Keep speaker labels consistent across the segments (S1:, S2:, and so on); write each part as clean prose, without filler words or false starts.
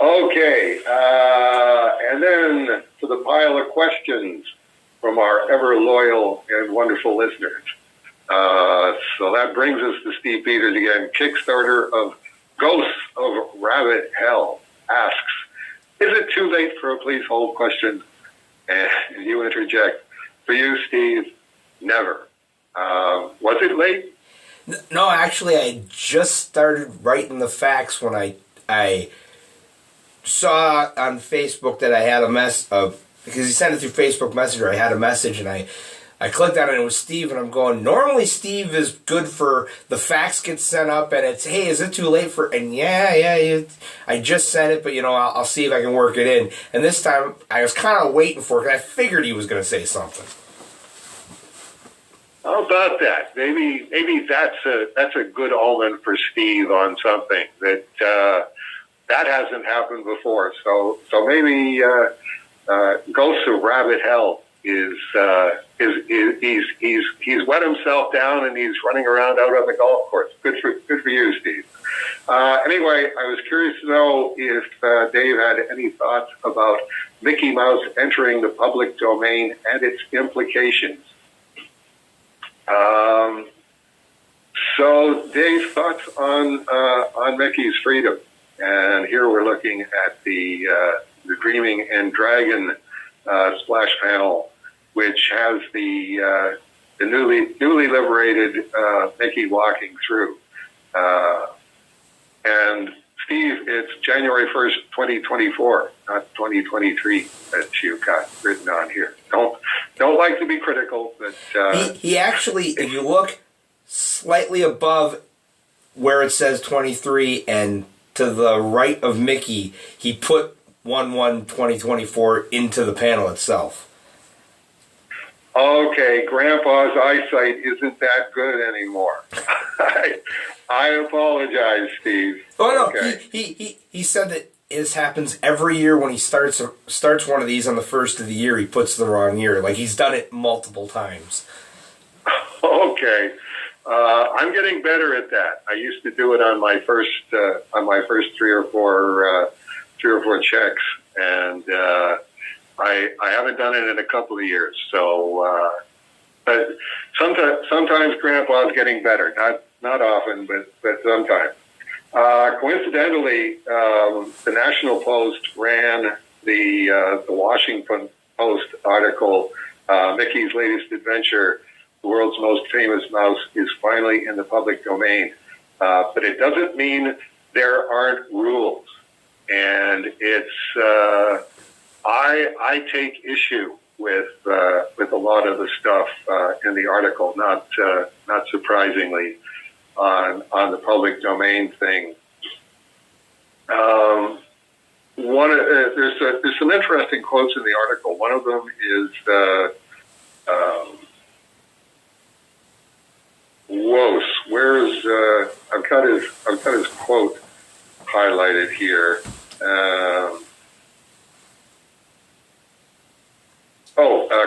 S1: Okay, and then to the pile of questions from our ever loyal and wonderful listeners. So that brings us to Steve Peters again. Kickstarter of Ghosts of Rabbit Hell asks, is it too late for a please hold question? And you interject, for you, Steve, never. Was it late?
S2: No, actually, I just started writing the facts when I saw on Facebook that I had a because he sent it through Facebook Messenger. I had a message and I clicked on it and it was Steve, and I'm going, normally Steve is good for the facts get sent up and it's, hey, is it too late for, and I just sent it, but I'll see if I can work it in. And this time I was kind of waiting for it because I figured he was going to say something.
S1: How about that? Maybe that's a good omen for Steve on something that hasn't happened before. So maybe Ghosts of Rabbit Hell is he's wet himself down and he's running around out on the golf course. Good for you, Steve. Anyway, I was curious to know if Dave had any thoughts about Mickey Mouse entering the public domain and its implications. So Dave, thoughts on Mickey's freedom, and here we're looking at the Dreaming and Dragon splash panel, which has the newly liberated Mickey walking through. And Steve, it's January 1st, 2024, not 2023 that you've got written on here. Don't like to be critical, but
S2: he actually, if you look slightly above where it says 23 and to the right of Mickey, he put 1/1/2024 into the panel itself.
S1: Okay, Grandpa's eyesight isn't that good anymore. I apologize, Steve.
S2: Oh no,
S1: okay.
S2: He said that this happens every year when he starts one of these on the first of the year. He puts the wrong year. Like he's done it multiple times.
S1: Okay, I'm getting better at that. I used to do it on my first three or four checks, and I haven't done it in a couple of years. So, but sometimes Grandpa's getting better. Not often, but sometimes. Coincidentally, the National Post ran the Washington Post article, Mickey's latest adventure, the world's most famous mouse, is finally in the public domain. But it doesn't mean there aren't rules. And it's, I take issue with a lot of the stuff in the article, not surprisingly, on the public domain thing. There's some interesting quotes in the article. One of them is Wos. Where's I've got his quote highlighted here.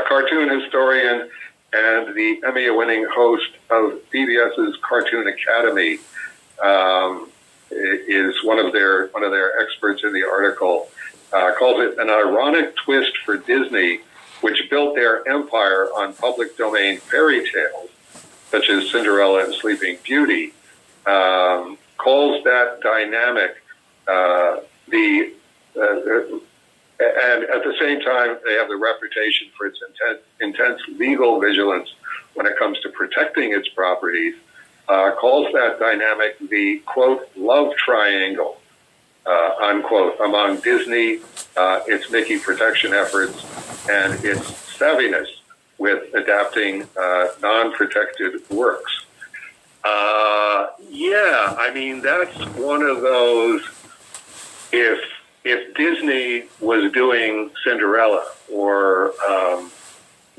S1: Cartoon historian and the Emmy-winning host of PBS's Cartoon Academy is one of their experts in the article. Calls it an ironic twist for Disney, which built their empire on public domain fairy tales, such as Cinderella and Sleeping Beauty. Calls that dynamic and at the same time, they have the reputation for its intense legal vigilance when it comes to protecting its properties, calls that dynamic the, quote, love triangle, unquote, among Disney, its Mickey protection efforts, and its savviness with adapting non-protected works. That's one of those, if Disney was doing Cinderella or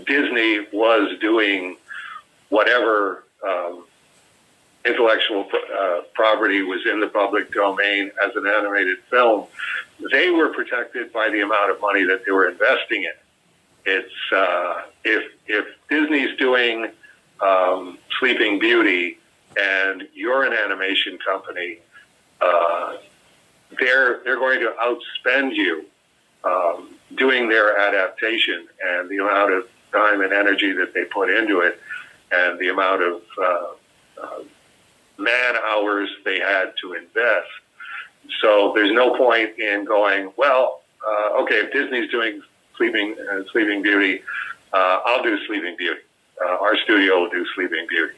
S1: Disney was doing whatever intellectual property was in the public domain as an animated film, they were protected by the amount of money that they were investing in. It's if Disney's doing Sleeping Beauty and you're an animation company, they're going to outspend you doing their adaptation, and the amount of time and energy that they put into it, and the amount of man hours they had to invest. So there's no point in going, well, okay, if Disney's doing Sleeping Beauty, I'll do Sleeping Beauty. Our studio will do Sleeping Beauty.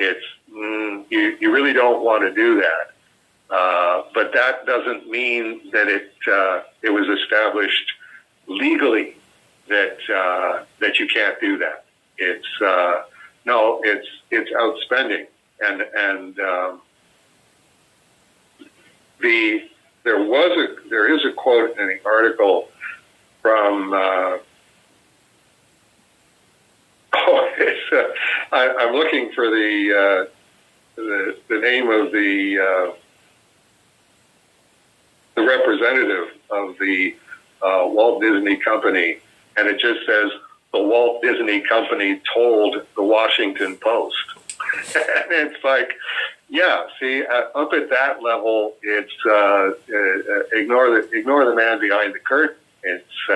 S1: It's you really don't want to do that, but that doesn't mean that it was established legally that you can't do that. It's no, it's outspending, and there is a quote in the article from I'm looking for the name of the representative of the Walt Disney Company, and it just says the Walt Disney Company told the Washington Post. And it's like, yeah, see, up at that level, it's ignore the man behind the curtain. It's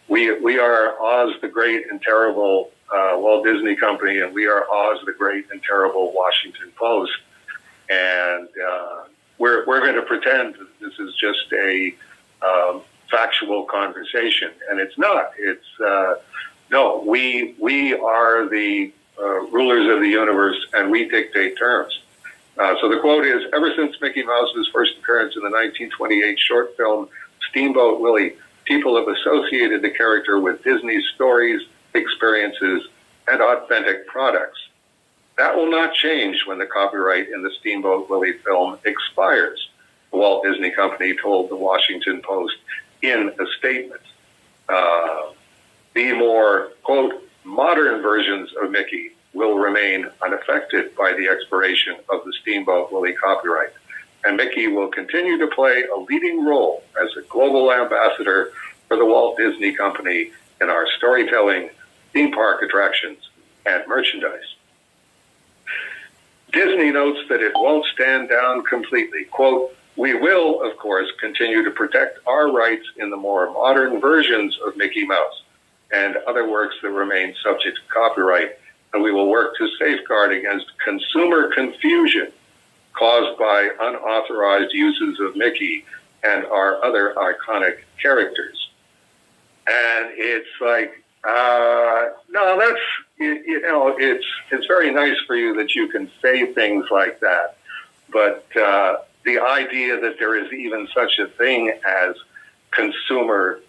S1: we are Oz the Great and Terrible Walt Disney Company, and we are Oz the Great and Terrible Washington Post, and we're going to pretend that this is just a factual conversation, and it's not. It's no, we are the rulers of the universe, and we dictate terms. So the quote is, ever since Mickey Mouse's first appearance in the 1928 short film Steamboat Willie, people have associated the character with Disney's stories, experiences, and authentic products. That will not change when the copyright in the Steamboat Willie film expires, the Walt Disney Company told the Washington Post in a statement. The more, quote, modern versions of Mickey will remain unaffected by the expiration of the Steamboat Willie copyright, and Mickey will continue to play a leading role as a global ambassador for the Walt Disney Company in our storytelling, theme park attractions, and merchandise. Disney notes that it won't stand down completely. Quote, we will, of course, continue to protect our rights in the more modern versions of Mickey Mouse and other works that remain subject to copyright, and we will work to safeguard against consumer confusion caused by unauthorized uses of Mickey and our other iconic characters. And it's like, no, that's, it's very nice for you that you can say things like that, but the idea that there is even such a thing as consumer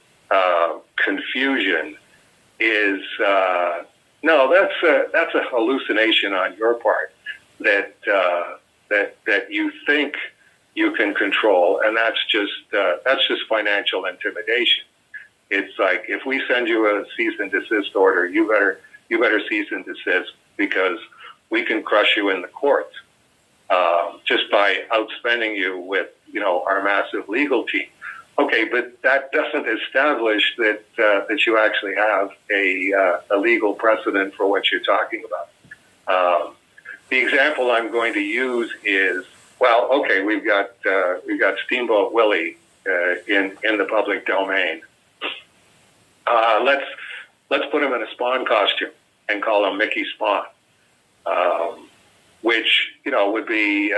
S1: confusion is no, that's a hallucination on your part that you think you can control, and that's just financial intimidation. It's like, if we send you a cease and desist order, you better cease and desist, because we can crush you in the courts just by outspending you with our massive legal team. Okay, but that doesn't establish that you actually have a legal precedent for what you're talking about. The example I'm going to use is, well, okay, we've got Steamboat Willie in the public domain. Let's put him in a Spawn costume and call him Mickey Spawn, which would be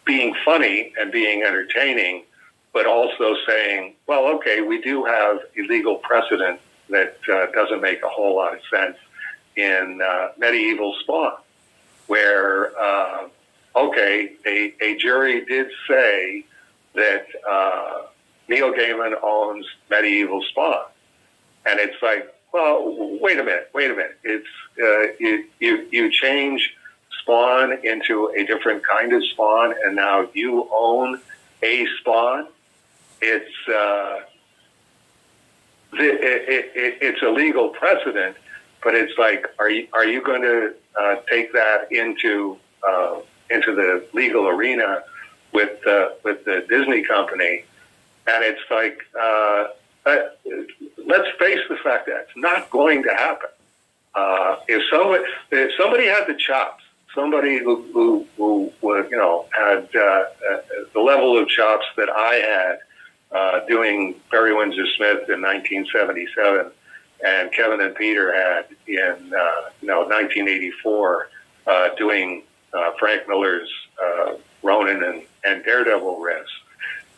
S1: being funny and being entertaining, but also saying, well, okay, we do have a legal precedent that doesn't make a whole lot of sense in medieval Spawn, where, okay, a jury did say that Neil Gaiman owns medieval Spawn. And it's like, well, wait a minute. It's you change Spawn into a different kind of Spawn, and now you own a Spawn. It's it's a legal precedent, but it's like, are you going to take that into the legal arena with the Disney company? And it's like, let's face the fact that it's not going to happen. If somebody had the chops, somebody who had the level of chops that I had doing Barry Windsor Smith in 1977, and Kevin and Peter had in 1984 doing Frank Miller's Ronin and Daredevil riffs,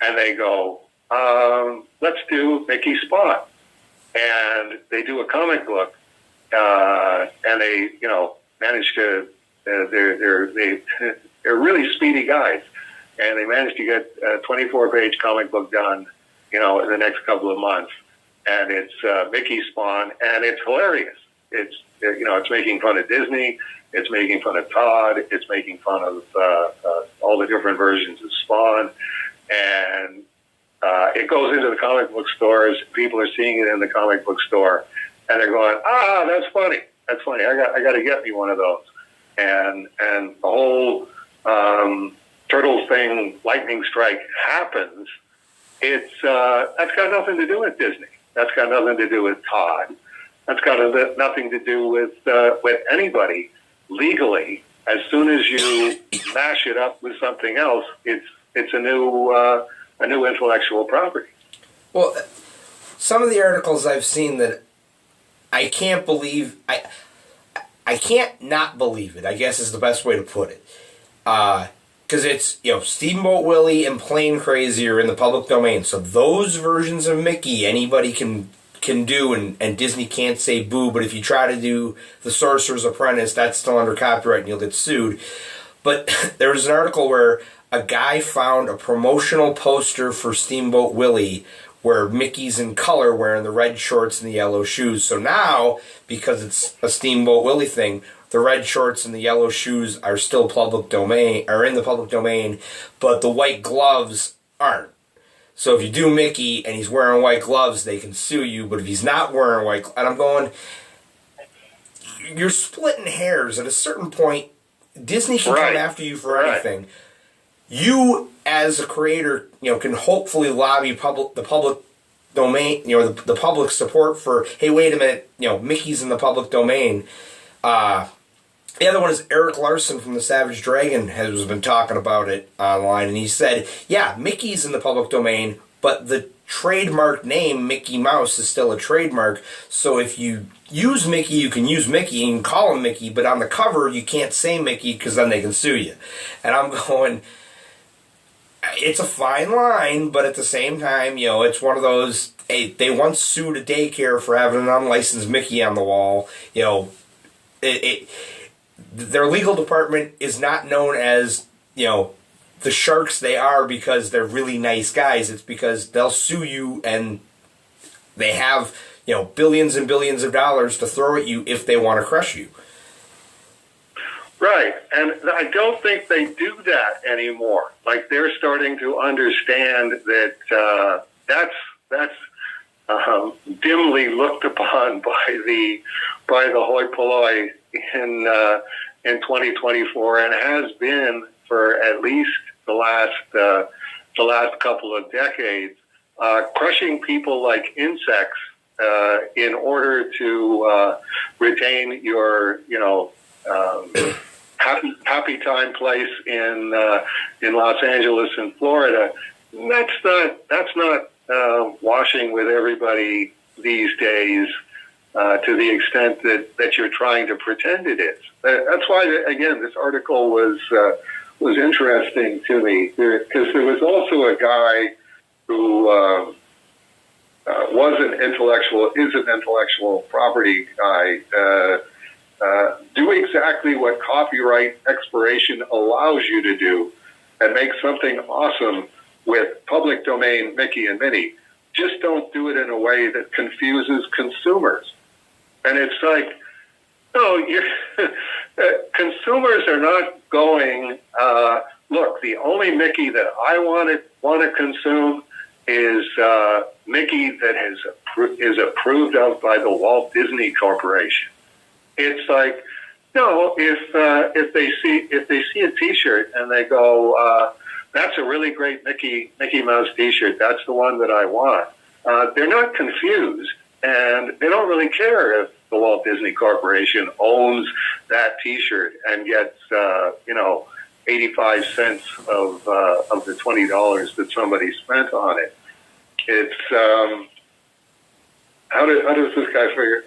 S1: and they go, let's do Mickey Spawn, and they do a comic book, and they manage to they're really speedy guys, and they managed to get a 24-page comic book done, in the next couple of months, and it's Mickey Spawn, and it's hilarious. It's making fun of Disney, it's making fun of Todd, it's making fun of all the different versions of Spawn, and it goes into the comic book stores. People are seeing it in the comic book store, and they're going, that's funny. That's funny. I got to get me one of those. And the whole Turtles thing, lightning strike happens. It's that's got nothing to do with Disney. That's got nothing to do with Todd. That's got nothing to do with anybody legally. As soon as you mash it up with something else, it's a new intellectual property.
S2: Well, some of the articles I've seen that I can't believe, I can't not believe it, I guess is the best way to put it. Because it's, Steamboat Willie and Plane Crazy are in the public domain. So those versions of Mickey, anybody can do, and Disney can't say boo, but if you try to do The Sorcerer's Apprentice, that's still under copyright and you'll get sued. But there was an article where a guy found a promotional poster for Steamboat Willie where Mickey's in color wearing the red shorts and the yellow shoes. So now, because it's a Steamboat Willie thing, the red shorts and the yellow shoes are still in the public domain, but the white gloves aren't. So if you do Mickey and he's wearing white gloves, they can sue you, but if he's not wearing white gloves, and I'm going, you're splitting hairs. At a certain point, Disney can come after you for anything. You, as a creator, can hopefully lobby the public domain, the public support for, hey, wait a minute, Mickey's in the public domain. The other one is Eric Larson from the Savage Dragon has been talking about it online, and he said, yeah, Mickey's in the public domain, but the trademark name Mickey Mouse is still a trademark, so if you use Mickey, you can use Mickey and call him Mickey, but on the cover, you can't say Mickey because then they can sue you. And I'm going, it's a fine line, but at the same time, it's one of those, hey, they once sued a daycare for having an unlicensed Mickey on the wall. Their legal department is not known as, the sharks they are because they're really nice guys. It's because they'll sue you and they have, billions and billions of dollars to throw at you if they want to crush you.
S1: Right, and I don't think they do that anymore. Like, they're starting to understand that that's dimly looked upon by the hoi polloi in 2024, and has been for at least the last couple of decades, crushing people like insects in order to retain your happy time place in Los Angeles and Florida. That's not washing with everybody these days to the extent that you're trying to pretend it is. That's why, again, this article was interesting to me, because there was also a guy who is an intellectual property guy. Do exactly what copyright expiration allows you to do and make something awesome with public domain Mickey and Minnie. Just don't do it in a way that confuses consumers. And it's like, no, consumers are not going, look, the only Mickey that I want to consume is Mickey that is approved of by the Walt Disney Corporation. It's like, no, if they see a T-shirt and they go, that's a really great Mickey Mouse T-shirt, that's the one that I want. They're not confused, and they don't really care the Walt Disney Corporation owns that T-shirt and gets 85 cents of the $20 that somebody spent on it. It's how does this guy figure?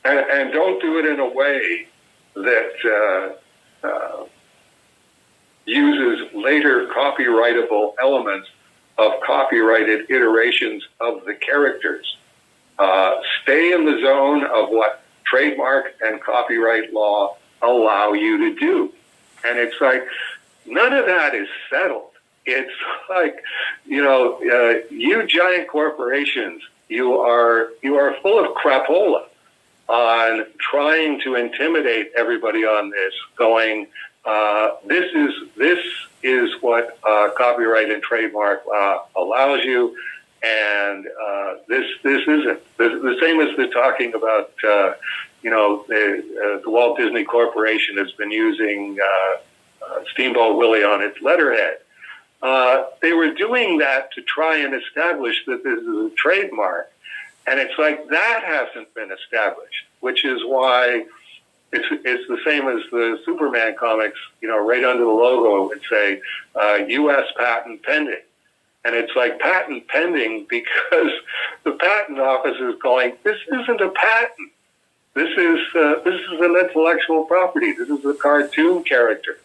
S1: And don't do it in a way that uses later copyrightable elements of copyrighted iterations of the characters. Stay in the zone of what trademark and copyright law allow you to do. And it's like, none of that is settled. It's like, you giant corporations, you are full of crapola on trying to intimidate everybody on this, going, this is what copyright and trademark allows you, and this isn't. The same as the talking about, the Walt Disney Corporation has been using Steamboat Willie on its letterhead. They were doing that to try and establish that this is a trademark. And it's like that hasn't been established, which is why it's the same as the Superman comics, right under the logo it would say, U.S. patent pending. And it's like patent pending because the patent office is going, this isn't a patent. This is an intellectual property. This is a cartoon character.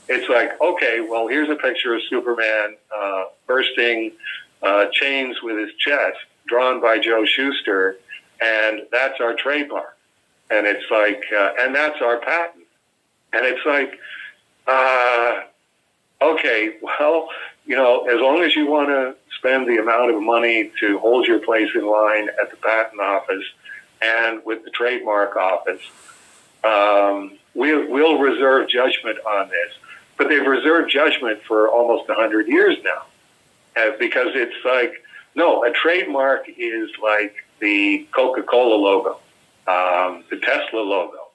S1: It's like, okay, well, here's a picture of Superman bursting chains with his chest, drawn by Joe Shuster, and that's our trademark. And it's like, and that's our patent. And it's like, okay, well, as long as you want to spend the amount of money to hold your place in line at the patent office and with the trademark office, we'll reserve judgment on this. But they've reserved judgment for almost 100 years now. Because it's like, no, a trademark is like the Coca-Cola logo, the Tesla logo.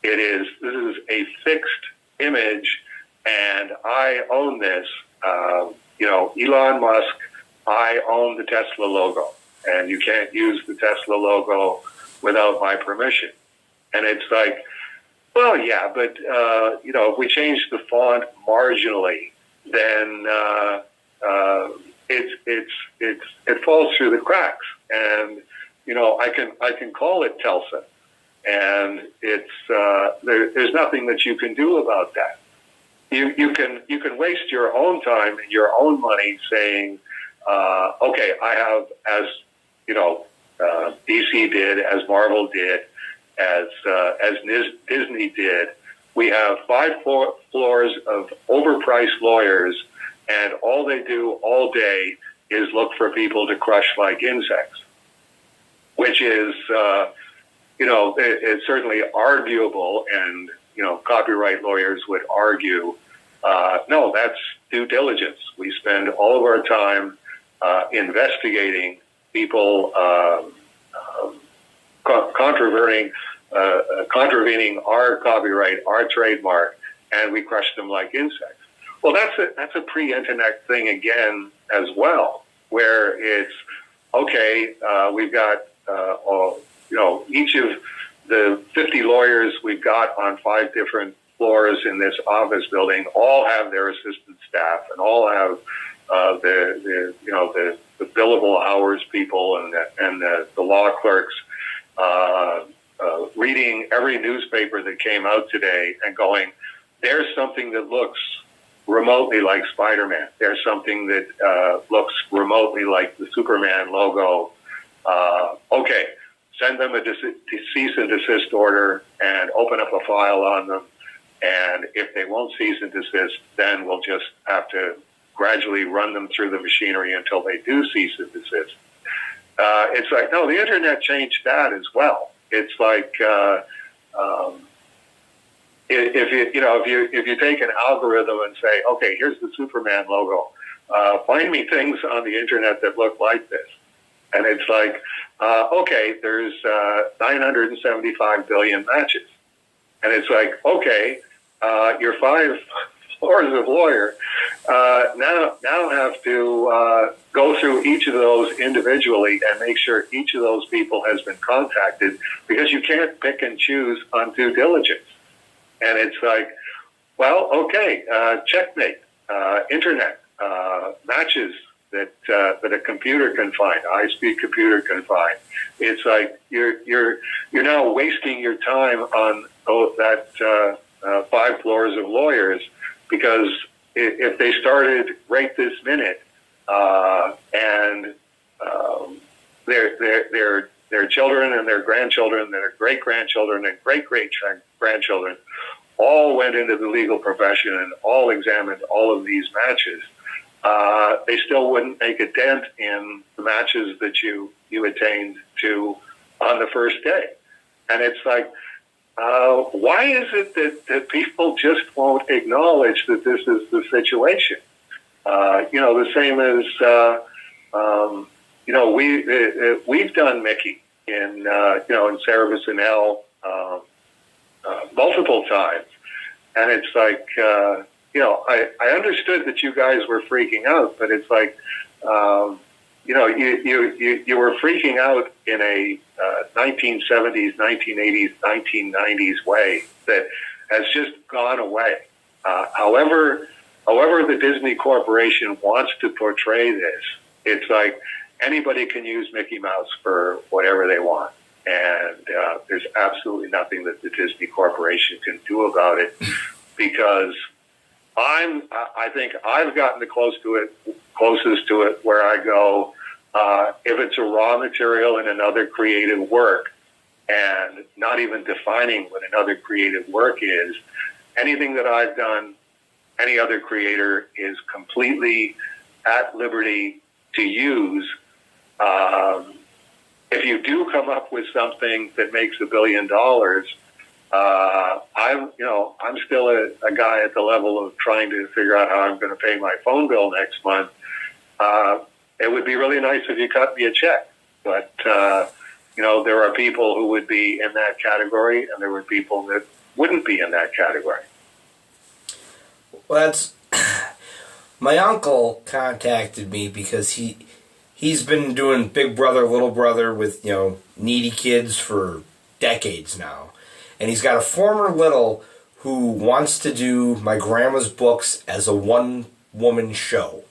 S1: This is a fixed image, and I own this. Elon Musk, I own the Tesla logo, and you can't use the Tesla logo without my permission. And it's like, well, yeah, but if we change the font marginally, then it falls through the cracks. And I can call it Telsa, and there's nothing that you can do about that. You can waste your own time and your own money saying, okay, I have, as DC did, as Marvel did, as Disney did, we have 5 floors of overpriced lawyers, and all they do all day is look for people to crush like insects, which is, it's certainly arguable, and, copyright lawyers would argue, no, that's due diligence. We spend all of our time investigating people contravening our copyright, our trademark, and we crush them like insects. Well, that's a pre-internet thing again as well, where it's okay. We've got each of the 50 lawyers we've got on 5 different floors in this office building all have their assistant staff and all have the billable hours people and the law clerks reading every newspaper that came out today and going, there's something that looks remotely like Spider-Man. There's something that looks remotely like the Superman logo. Okay, send them a cease and desist order and open up a file on them. And if they won't cease and desist, then we'll just have to gradually run them through the machinery until they do cease and desist. It's like, no, the internet changed that as well. It's like, if you take an algorithm and say, okay, here's the Superman logo, find me things on the internet that look like this. And it's like, okay, there's 975 billion matches. And it's like, okay, your 5 floors of lawyer now have to go through each of those individually and make sure each of those people has been contacted, because you can't pick and choose on due diligence. And it's like, well, okay, checkmate, internet, matches that a computer can find, a high-speed computer can find. It's like you're now wasting your time on that 5 floors of lawyers, because if they started right this minute, and their children and their grandchildren, their great-grandchildren and great-great-grandchildren all went into the legal profession and all examined all of these matches, they still wouldn't make a dent in the matches that you attained to on the first day. And it's like, why is it that people just won't acknowledge that this is the situation? The same as, we've done Mickey in Sarah Vicinell multiple times. And it's like, I understood that you guys were freaking out, but it's like, you were freaking out in a 1970s, 1980s, 1990s way that has just gone away. However, the Disney Corporation wants to portray this, it's like anybody can use Mickey Mouse for whatever they want. And there's absolutely nothing that the Disney Corporation can do about it, because I think I've gotten the closest to it where I go, if it's a raw material in another creative work and not even defining what another creative work is, anything that I've done, any other creator is completely at liberty to use. If you do come up with something that makes $1 billion, I'm still a guy at the level of trying to figure out how I'm going to pay my phone bill next month. It would be really nice if you cut me a check, but there are people who would be in that category, and there were people that wouldn't be in that category.
S2: Well, that's my uncle contacted me because he's been doing Big Brother, Little Brother with needy kids for decades now. And he's got a former little who wants to do my grandma's books as a one-woman show.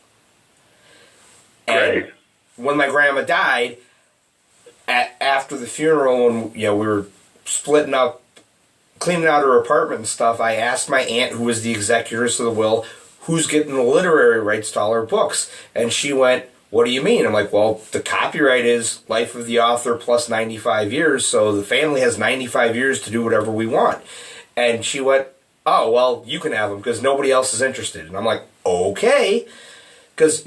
S2: And when my grandma died, after the funeral, and we were splitting up, cleaning out her apartment and stuff, I asked my aunt, who was the executress of the will, who's getting the literary rights to all her books. And she went, "What do you mean?" I'm like, "Well, the copyright is life of the author plus 95 years, so the family has 95 years to do whatever we want." And she went, "Oh, well, you can have them because nobody else is interested." And I'm like, "Okay." Because,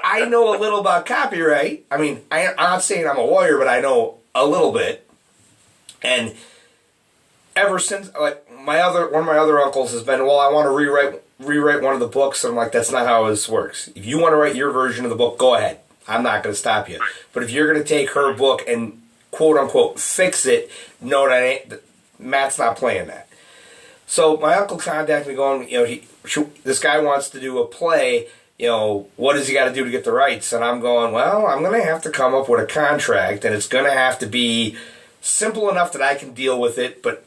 S2: I know a little about copyright. I mean, I'm not saying I'm a lawyer, but I know a little bit. And ever since, like, one of my other uncles has been, "Well, I want to rewrite one of the books." And I'm like, "That's not how this works. If you want to write your version of the book, go ahead. I'm not going to stop you. But if you're going to take her book and quote unquote fix it, no, Matt's not playing that." So my uncle contacted me going, this guy wants to do a play. What does he got to do to get the rights? And I'm going, well, I'm going to have to come up with a contract, and it's going to have to be simple enough that I can deal with it, but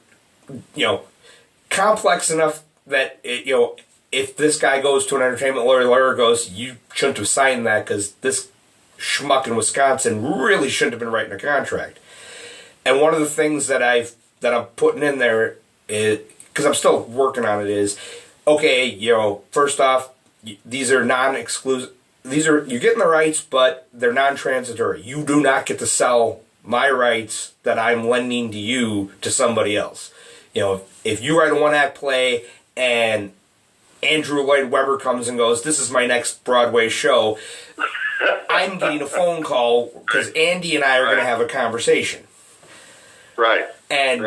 S2: complex enough that if this guy goes to an entertainment lawyer goes, "You shouldn't have signed that because this schmuck in Wisconsin really shouldn't have been writing a contract." And one of the things that I'm putting in there is, because I'm still working on it, is, okay, first off, these are non-exclusive. You're getting the rights, but they're non-transitory. You do not get to sell my rights that I'm lending to you to somebody else. If you write a one-act play and Andrew Lloyd Webber comes and goes, "This is my next Broadway show," I'm getting a phone call because Andy and I are going to have a conversation.
S1: Right.
S2: And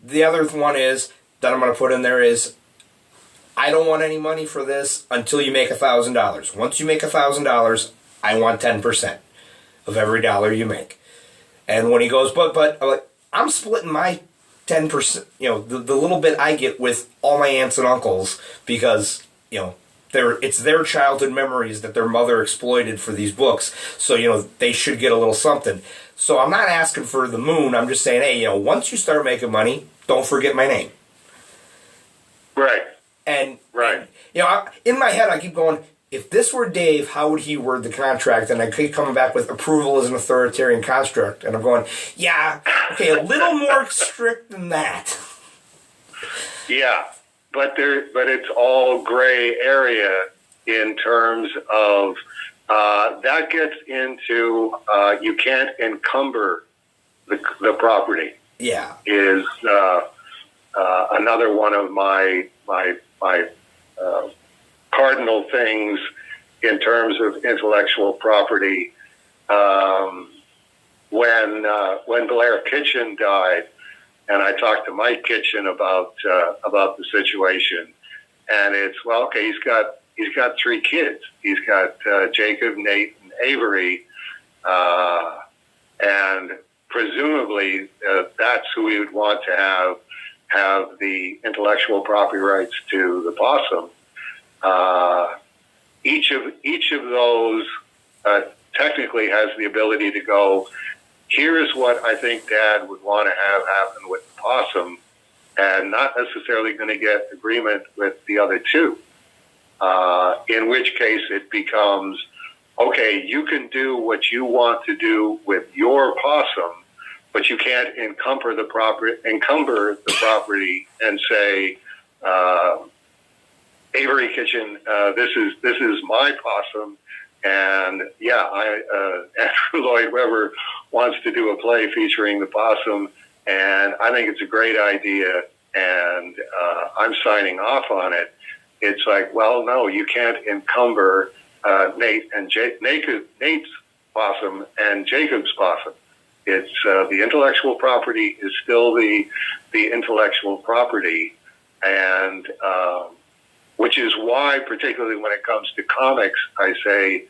S2: the other one is that I'm going to put in there is, I don't want any money for this until you make $1,000. Once you make $1,000, I want 10% of every dollar you make. And when he goes, but I'm like, I'm splitting my 10%, the little bit I get with all my aunts and uncles, because it's their childhood memories that their mother exploited for these books. So, they should get a little something. So I'm not asking for the moon. I'm just saying, hey, once you start making money, don't forget my name.
S1: Right.
S2: And in my head, I keep going, if this were Dave, how would he word the contract? And I keep coming back with approval as an authoritarian construct. And I'm going, yeah, okay, a little more strict than that.
S1: Yeah, but it's all gray area in terms of that gets into you can't encumber the property.
S2: Yeah,
S1: is another one of my cardinal things in terms of intellectual property. When Blair Kitchen died, and I talked to Mike Kitchen about the situation, and it's he's got 3 kids. He's got Jacob, Nate, and Avery, and presumably that's who we would want to have the intellectual property rights to the possum. Each of those technically has the ability to go, here's what I think Dad would want to have happen with the possum, and not necessarily going to get agreement with the other 2. In which case it becomes, okay, you can do what you want to do with your possum, but you can't encumber the property and say, Avery Kitchen, this is my possum, and Andrew Lloyd Webber wants to do a play featuring the possum, and I think it's a great idea, and I'm signing off on it. It's like, well, no, you can't encumber Nate's possum and Jacob's possum. It's the intellectual property is still the intellectual property, and which is why, particularly when it comes to comics, I say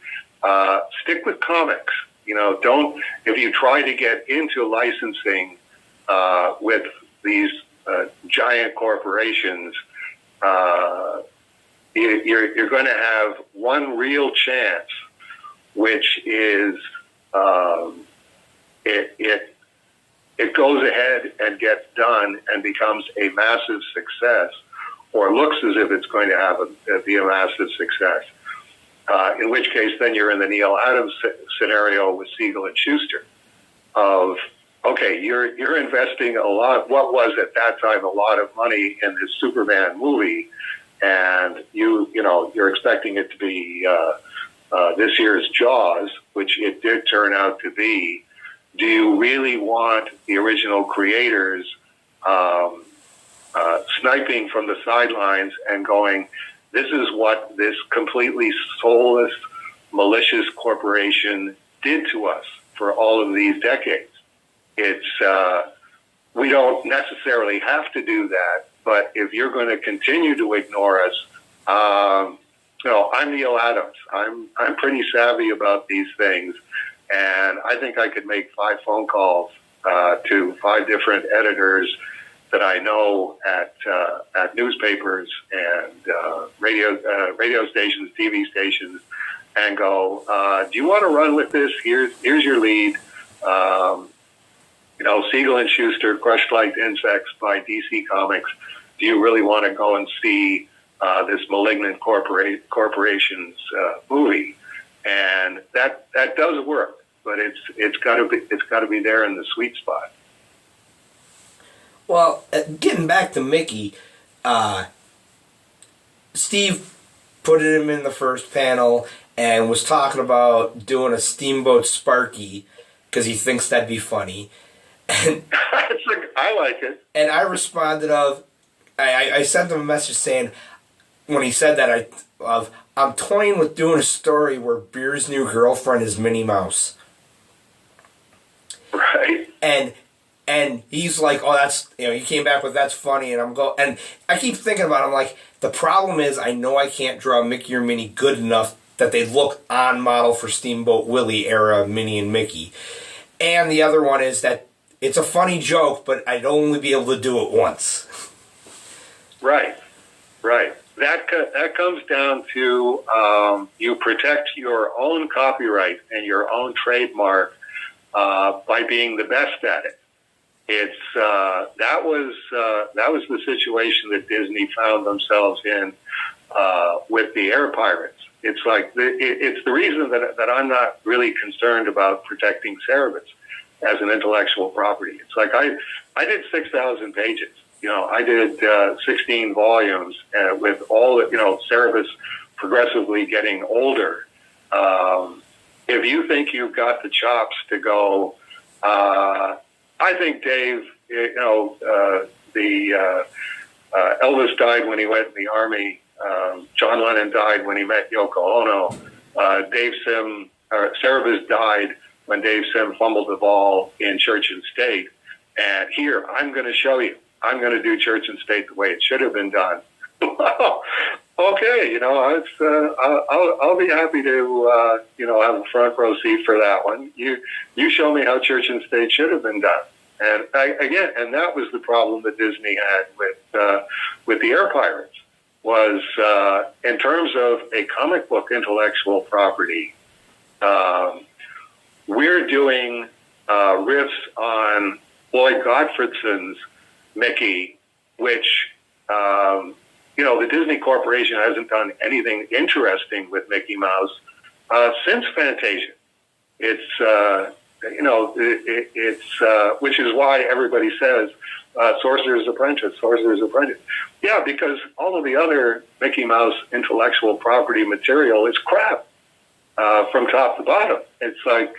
S1: stick with comics. Don't, if you try to get into licensing with these giant corporations, you're going to have one real chance, which is it goes ahead and gets done and becomes a massive success, or looks as if it's going to be a massive success. In which case, then you're in the Neil Adams scenario with Siegel and Schuster of, okay, you're investing a lot, what was at that time a lot of money in this Superman movie, and you're expecting it to be this year's Jaws, which it did turn out to be. Do you really want the original creators sniping from the sidelines and going, this is what this completely soulless, malicious corporation did to us for all of these decades? It's we don't necessarily have to do that, but if you're going to continue to ignore us, I'm Neil Adams. I'm pretty savvy about these things, and I think I could make 5 phone calls to 5 different editors that I know at newspapers and radio stations, TV stations, and go, do you want to run with this? Here's your lead. Siegel and Schuster, Crushed Like Insects by DC Comics. Do you really want to go and see this malignant corporation's movie? And that does work, but it's got to be there in the sweet spot.
S2: Well, getting back to Mickey, Steve put him in the first panel and was talking about doing a Steamboat Sparky because he thinks that'd be funny. And
S1: I like it.
S2: And I responded I sent him a message saying, when he said that, I'm toying with doing a story where Beer's new girlfriend is Minnie Mouse.
S1: Right.
S2: And he's like, oh, that's, he came back with, that's funny. And and I keep thinking about it. I'm like, the problem is I know I can't draw Mickey or Minnie good enough that they look on model for Steamboat Willie era Minnie and Mickey. And the other one is that it's a funny joke, but I'd only be able to do it once.
S1: Right. that comes down to you protect your own copyright and your own trademark by being the best at it. It's that was the situation that Disney found themselves in with the Air Pirates. It's like it's the reason that I'm not really concerned about protecting Cerebus as an intellectual property. It's like I did 6,000 pages. I did 16 volumes with all the, Cerebus progressively getting older. If you think you've got the chops to go, I think Dave, Elvis died when he went in the Army. John Lennon died when he met Yoko Ono. Cerebus died when Dave Sim fumbled the ball in Church and State. And here, I'm going to show you. I'm going to do Church and State the way it should have been done. Well, okay, I'll be happy to, have a front row seat for that one. You show me how Church and State should have been done. And and that was the problem that Disney had with the Air Pirates was in terms of a comic book intellectual property. We're doing riffs on Lloyd Gottfredson's Mickey, which, the Disney Corporation hasn't done anything interesting with Mickey Mouse since Fantasia. It's, which is why everybody says Sorcerer's Apprentice, Sorcerer's Apprentice. Yeah, because all of the other Mickey Mouse intellectual property material is crap from top to bottom. It's like,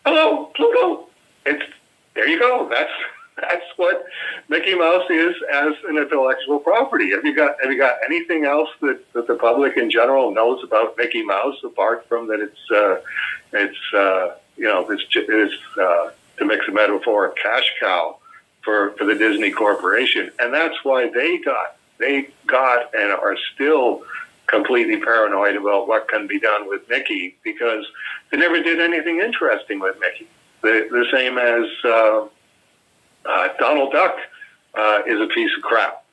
S1: hello, Pluto. There you go. That's what Mickey Mouse is as an intellectual property. Have you got anything else that the public in general knows about Mickey Mouse apart from that it's to mix a metaphor, a cash cow for the Disney Corporation, and that's why they got and are still completely paranoid about what can be done with Mickey because they never did anything interesting with Mickey. The same as Donald Duck is a piece of crap.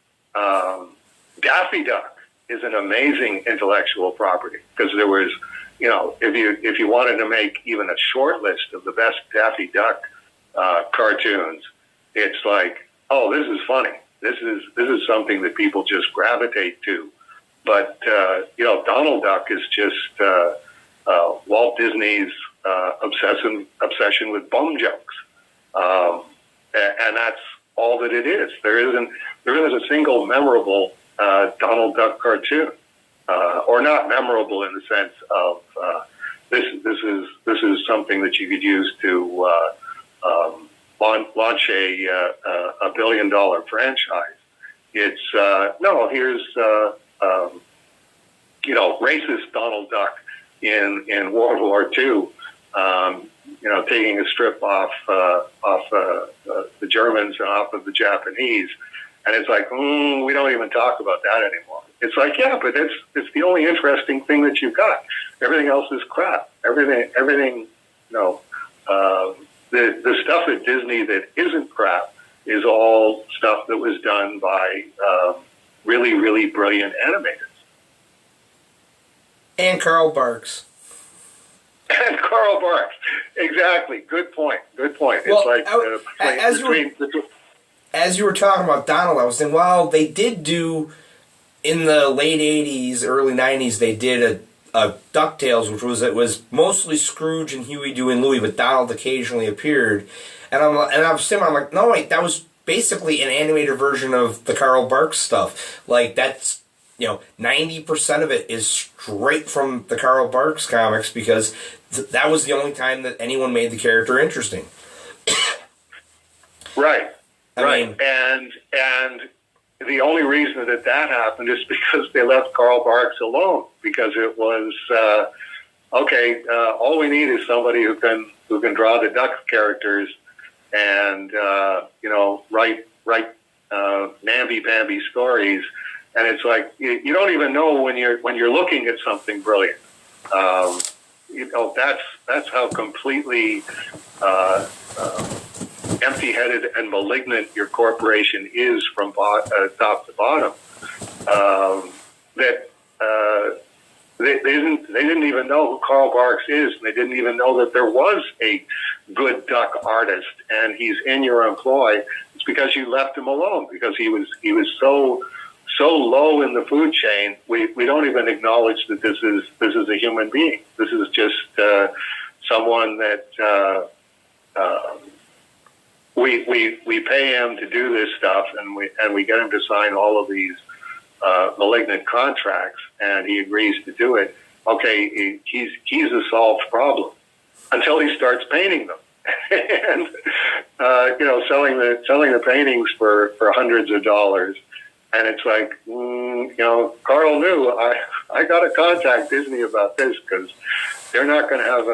S1: Daffy Duck is an amazing intellectual property because there was, if you wanted to make even a short list of the best Daffy Duck cartoons, it's like, oh, this is funny. This is something that people just gravitate to. But Donald Duck is just Walt Disney's obsession with bum jokes. And that's all that it is. There isn't a single memorable Donald Duck cartoon, or not memorable in the sense of this is something that you could use to launch a $1 billion franchise. It's here's racist Donald Duck in World War II. Taking a strip off the Germans and off of the Japanese, and it's like, we don't even talk about that anymore. It's like, yeah, but it's the only interesting thing that you've got. Everything else is crap. Everything. The stuff at Disney that isn't crap is all stuff that was done by really, really brilliant animators.
S2: And Carl Barks.
S1: And Carl Barks. Exactly. Good point. Well, it's like
S2: as you were talking about Donald, I was saying, well, they did do in the late '80s, early '90s. They did a DuckTales, which was mostly Scrooge and Huey, Dewey, and Louie, but Donald occasionally appeared. And I'm like, no, wait, that was basically an animated version of the Carl Barks stuff. Like that's. 90% of it is straight from the Carl Barks comics because that was the only time that anyone made the character interesting.
S1: Right.
S2: I mean,
S1: and the only reason that happened is because they left Carl Barks alone because it was all we need is somebody who can draw the duck characters and write namby-pamby stories. And it's like you don't even know when you're looking at something brilliant. That's how completely empty-headed and malignant your corporation is from top to bottom. that they didn't even know who Carl Barks is, and they didn't even know that there was a good duck artist, and he's in your employ. It's because you left him alone, because he was so low in the food chain. We don't even acknowledge that this is a human being. This is just someone that we pay him to do this stuff, and we get him to sign all of these malignant contracts, and he agrees to do it. Okay, he's a solved problem until he starts painting them, and selling the paintings for hundreds of dollars. And it's like, Carl knew I got to contact Disney about this, because they're not going to have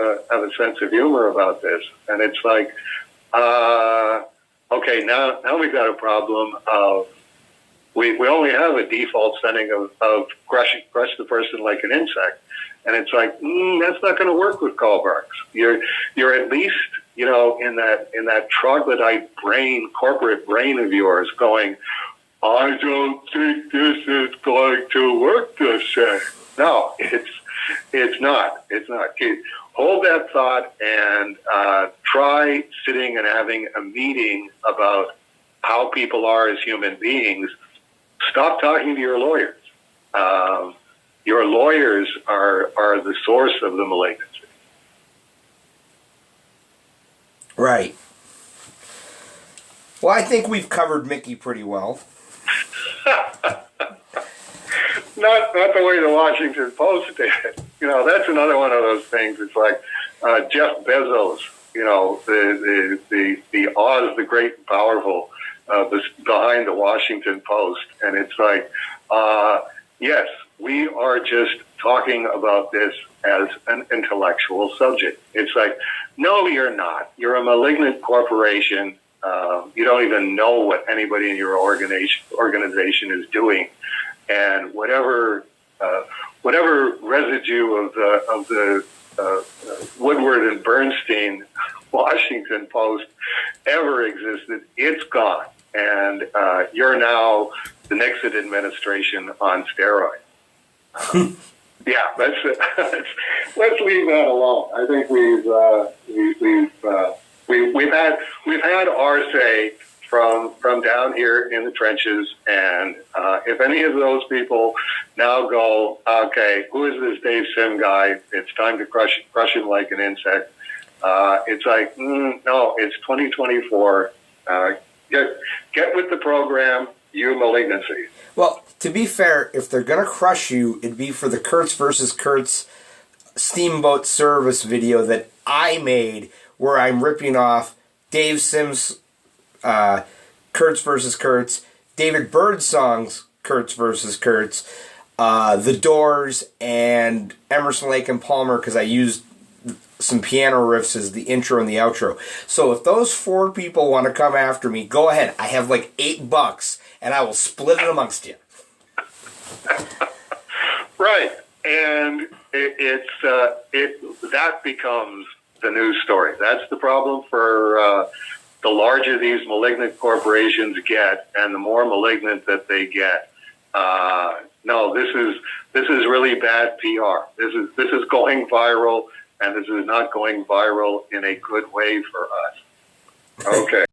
S1: a sense of humor about this. And it's like, okay, now we've got a problem of we only have a default setting of crush the person like an insect, and it's like that's not going to work with Carl Barks. You're at least in that troglodyte brain, corporate brain of yours, going, I don't think this is going to work this way. No, it's not. It's not. Okay, hold that thought and try sitting and having a meeting about how people are as human beings. Stop talking to your lawyers. Your lawyers are the source of the malignancy.
S2: Right. Well, I think we've covered Mickey pretty well.
S1: Not the way the Washington Post did. That's another one of those things. It's like Jeff Bezos. The Oz the Great and Powerful behind the Washington Post, and it's like, yes, we are just talking about this as an intellectual subject. It's like, no, you're not. You're a malignant corporation. You don't even know what anybody in your organization is doing, and whatever residue of the Woodward and Bernstein Washington Post ever existed, it's gone, and you're now the Nixon administration on steroids. Yeah, let's leave that alone. I think we've had our say from down here in the trenches, and if any of those people now go, okay, who is this Dave Sim guy? It's time to crush him like an insect. It's like, no, it's 2024. Get with the program, you malignancy.
S2: Well, to be fair, if they're going to crush you, it'd be for the Kurtz versus Kurtz Steamboat Service video that I made, where I'm ripping off Dave Sim's Kurtz versus Kurtz, David Birdsong's Kurtz versus Kurtz, The Doors, and Emerson, Lake and Palmer, because I used some piano riffs as the intro and the outro. So if those four people want to come after me, go ahead. I have like $8, and I will split it amongst you.
S1: Right, and that becomes the news story. That's the problem for the larger these malignant corporations get, and the more malignant that they get. No, this is really bad PR. This is going viral, and this is not going viral in a good way for us. Okay.